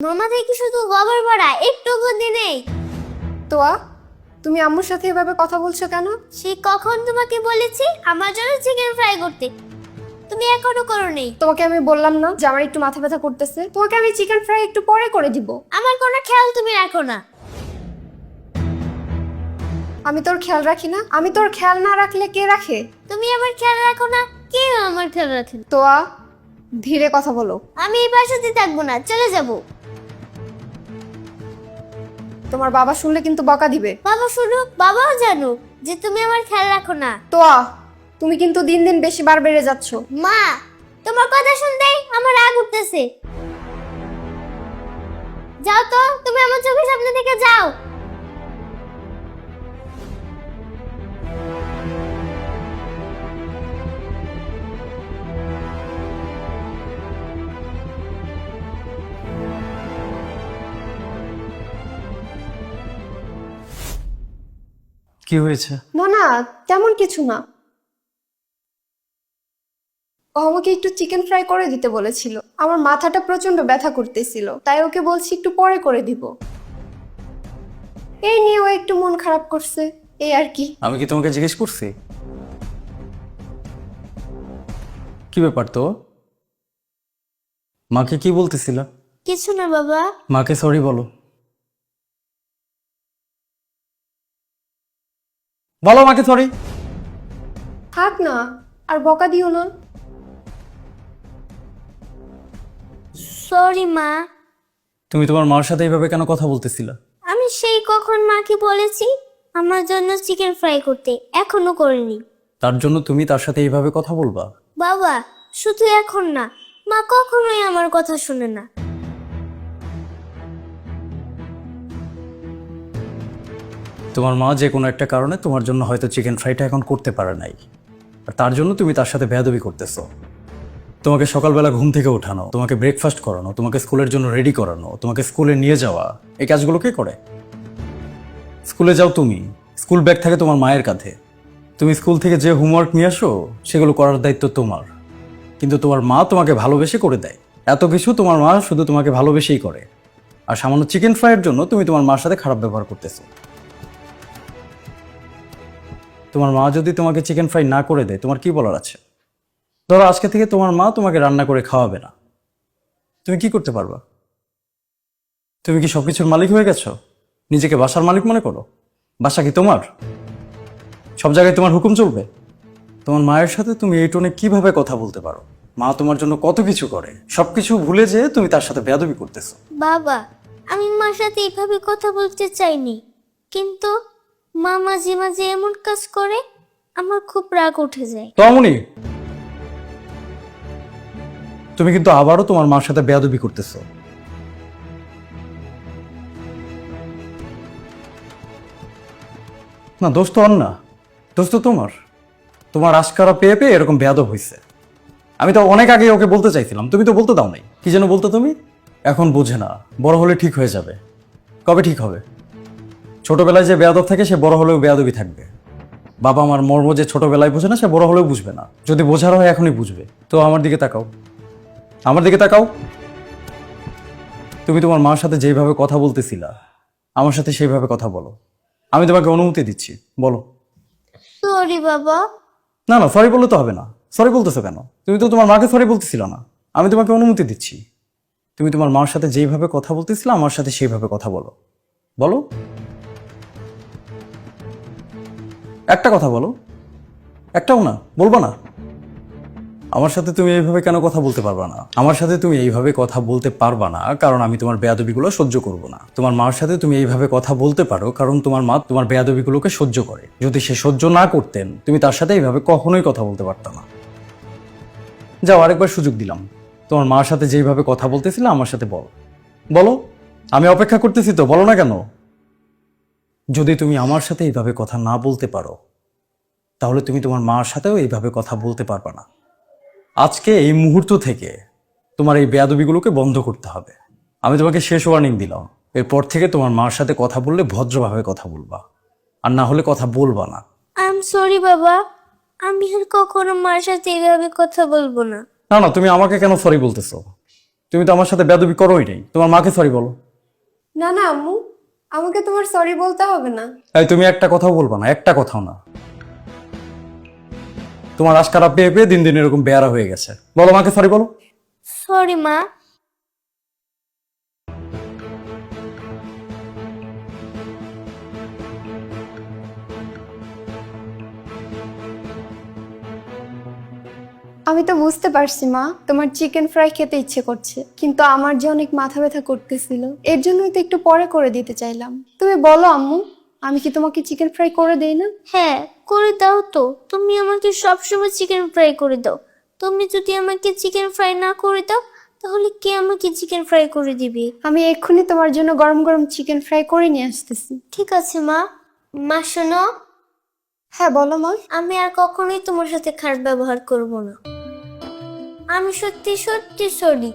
মামা থেকে শুধু গোবর ভরা একটু বুদ্ধি নেই। তোয়া, তুমি আম্মুর সাথে এভাবে কথা বলছো কেন? সে কখন তোমাকে বলেছি আমার জন্য চিকেন ফ্রাই করতে? তুমি এখনো করো নেই। তোমাকে আমি বললাম না যে আমার একটু মাথা ব্যথা করতেছে? তোমাকে আমি চিকেন ফ্রাই একটু পরে করে দিব। আমার কোনো খেয়াল তুমি রাখো না। আমি তোর খেয়াল রাখি না? আমি তোর খেয়াল না রাখলে কে রাখে? তুমি আমার খেয়াল রাখো না, কেউ আমার খেয়াল রাখে না। তোয়া, ধীরে কথা বলো। আমি এই বাসাতে থাকবো না, চলে যাব। তোমার বাবা শুনলে কিন্তু বকা দিবে। বাবা শুনুক, বাবাও জানুক যে তুমি আমার খেয়াল রাখো না। তোয়া, তুমি কিন্তু দিন দিন বেশি বার বেড়ে যাচ্ছ। মা, তোমার কথা শুনতেই আমার রাগ উঠতেছে। যাও তো, তুমি আমার চোখের সামনে থেকে যাও। কি হয়েছে? না না, তেমন কিছু না। ও আমাকে একটু চিকেন ফ্রাই করে দিতে বলেছিল। আমার মাথাটা প্রচন্ড ব্যথা করতেছিল, তাই ওকে বলছি একটু পরে করে দিব। এই নিয়ে ও একটু মন খারাপ করছে, এই আর কি। আমি কি তোমাকে জিজ্ঞেস করছি? কি ব্যাপার তো? মাকে কি বলতেছিল? কিছু না বাবা। মাকে সরি বলো। বলো মাকে সরি। থাক না, আর বকা দিও না। সরি মা। তুমি তোমার মার সাথে এইভাবে কেন কথা বলতেছিলা? আমি সেই কখন মাকে বলেছি আমার জন্য চিকেন ফ্রাই করতে, এখনো করিনি। তার জন্য তুমি তার সাথে এইভাবে কথা বলবা? বাবা, শুধু এখন না, মা কখনোই আমার কথা শুনে না। তোমার মা যে কোনো একটা কারণে তোমার জন্য হয়তো চিকেন ফ্রাইটা এখন করতে পারে নাই, আর তার জন্য তুমি তার সাথে বেয়াদবি করতেছো। তোমাকে সকালবেলা ঘুম থেকে ওঠানো, তোমাকে ব্রেকফাস্ট করানো, তোমাকে স্কুলের জন্য রেডি করানো, তোমাকে স্কুলে নিয়ে যাওয়া, এই কাজগুলো কে করে? স্কুলে যাও তুমি, স্কুল ব্যাগ থাকে তোমার মায়ের কাঁধে। তুমি স্কুল থেকে যে হোমওয়ার্ক নিয়ে আসো সেগুলো করার দায়িত্ব তোমার। কিন্তু তোমার মা তোমাকে ভালোবেসে করে দেয়। এত কিছু তোমার মা শুধু তোমাকে ভালোবেসেই করে, আর সামান্য চিকেন ফ্রাইয়ের জন্য তুমি তোমার মার সাথে খারাপ ব্যবহার করতেছো। তোমার মা যদি তোমাকে চিকেন ফ্রাই না করে দেয়, তোমার কি বলার আছে? ধরো আজকে থেকে তোমার মা তোমাকে রান্না করে খাওয়াবে না, তুমি কি করতে পারবা? তুমি কি সবকিছুর মালিক হয়ে গেছো? নিজেকে বাসার মালিক মনে করো? বাসা কি তোমার? সব জায়গায় তোমার হুকুম চলবে? তোমার মায়ের সাথে তুমি এই টোনে কিভাবে কথা বলতে পারো? মা তোমার জন্য কত কিছু করে, সবকিছু ভুলে যেয়ে তুমি তার সাথে বেয়াদবি করতেছো। বাবা, আমি মার সাথে এইভাবে কথা বলতে চাইনি, কিন্তু মা মাঝে মাঝে এমন কাজ করে আমার খুব রাগ উঠে যায়। তমনি, তুমি কিন্তু আবারও তোমার মার সাথে বেয়াদবি করতেছো। না, দোষ তো আর না, দোষ তো তোমার। তোমার আশকারা পেয়ে পেয়ে এরকম বেয়াদব হয়েছে। আমি তো অনেক আগে ওকে বলতে চাইছিলাম, তুমি তো বলতে দাও নাই। কি যেন বলতো তুমি? এখন বোঝে না, বড় হলে ঠিক হয়ে যাবে। কবে ঠিক হবে? ছোটবেলায় যে বেয়াদব থাকে সে বড় হলেও বেয়াদবই থাকবে। বাবা আমার মর্ম যে ছোটবেলায় বোঝে না, সে বড় হলেও বুঝবে না। যদি বোঝার হয় এখনই বুঝবে। তো আমার দিকে তাকাও, আমার দিকে তাকাও। তুমি তোমার মার সাথে যেভাবে কথা বলতেছিলা, আমার সাথে সেইভাবে কথা বলো। আমি তোমাকে অনুমতি দিচ্ছি, বলো। সরি বাবা। না না, সরি বললে তো হবে না। সরি বলতেছো কেন? তুমি তো তোমার মাকে সরি বলতেছিল না। আমি তোমাকে অনুমতি দিচ্ছি। তুমি তোমার মার সাথে যেইভাবে কথা বলতেছিলে আমার সাথে সেইভাবে কথা বলো। বলো, একটা কথা বলো। একটাও না, বলবা না? আমার সাথে তুমি এইভাবে কেন কথা বলতে পারবা না? আমার সাথে তুমি এইভাবে কথা বলতে পারবা না কারণ আমি তোমার বেয়াদবিগুলো সহ্য করব না। তোমার মার সাথে তুমি এইভাবে কথা বলতে পারো কারণ তোমার মা তোমার বেয়াদবিগুলোকে সহ্য করে। যদি সে সহ্য না করতেন, তুমি তার সাথে এইভাবে কখনোই কথা বলতে পারতা না। যাও, আরেকবার সুযোগ দিলাম। তোমার মার সাথে যেইভাবে কথা বলতেছিলে আমার সাথে বলো। বলো, আমি অপেক্ষা করতেছি তো, বলো না কেন? যদি তুমি আমার সাথে এইভাবে কথা না বলতে পারো, তাহলে তুমি তোমার মার সাথেও এইভাবে কথা বলতে পারবা না। আজকে এই মুহূর্ত থেকে তোমার এই বেয়াদবিগুলোকে বন্ধ করতে হবে। আমি তোমাকে শেষ ওয়ার্নিং দিলাম। এরপর থেকে তোমার মার সাথে কথা বললে ভদ্রভাবে কথা বলবা, আর না হলে কথা বলবা না। আই এম সরি বাবা, আমি আর কখনো মার সাথে এভাবে কথা বলবো না। না না, তুমি আমাকে কেন সরি বলতেছো? তুমি তো আমার সাথে বেয়াদবি করোই নাই, তোমার মাকে সরি বলো। না না আম্মু, আমাকে তোমার সরি বলতে হবে না। এই তুমি একটা কথাও বলবা না, একটা কথাও না। তোমার আশকারা পেয়ে পেয়ে দিন দিন এরকম বেয়ারা হয়ে গেছে। বলো মাকে সরি বলো। সরি মা। আমি তো বুঝতে পারছি মা, তোমার চিকেন ফ্রাই খেতে ইচ্ছে করছে, কিন্তু আমার যে অনেক মাথা ব্যথা করতেছিল, এর জন্যই তো একটু পরে করে দিতে চাইলাম। তুমি বলো আম্মু, আমি কি তোমাকে চিকেন ফ্রাই করে দেই না? হ্যাঁ, করে দাও তো। তুমি আমাকে সবসময় চিকেন ফ্রাই করে দাও। তুমি যদি আমাকে চিকেন ফ্রাই না করে দাও, তাহলে কে আমাকে চিকেন ফ্রাই করে দিবে? আমি এক্ষুনি তোমার জন্য গরম গরম চিকেন ফ্রাই করে নিয়ে আসতেছি। ঠিক আছে মা। মা শোনো, হ্যাঁ বলো মা। আমি আর কখনোই তোমার সাথে খারাপ ব্যবহার করব না। আমি সত্যি সত্যি সরি।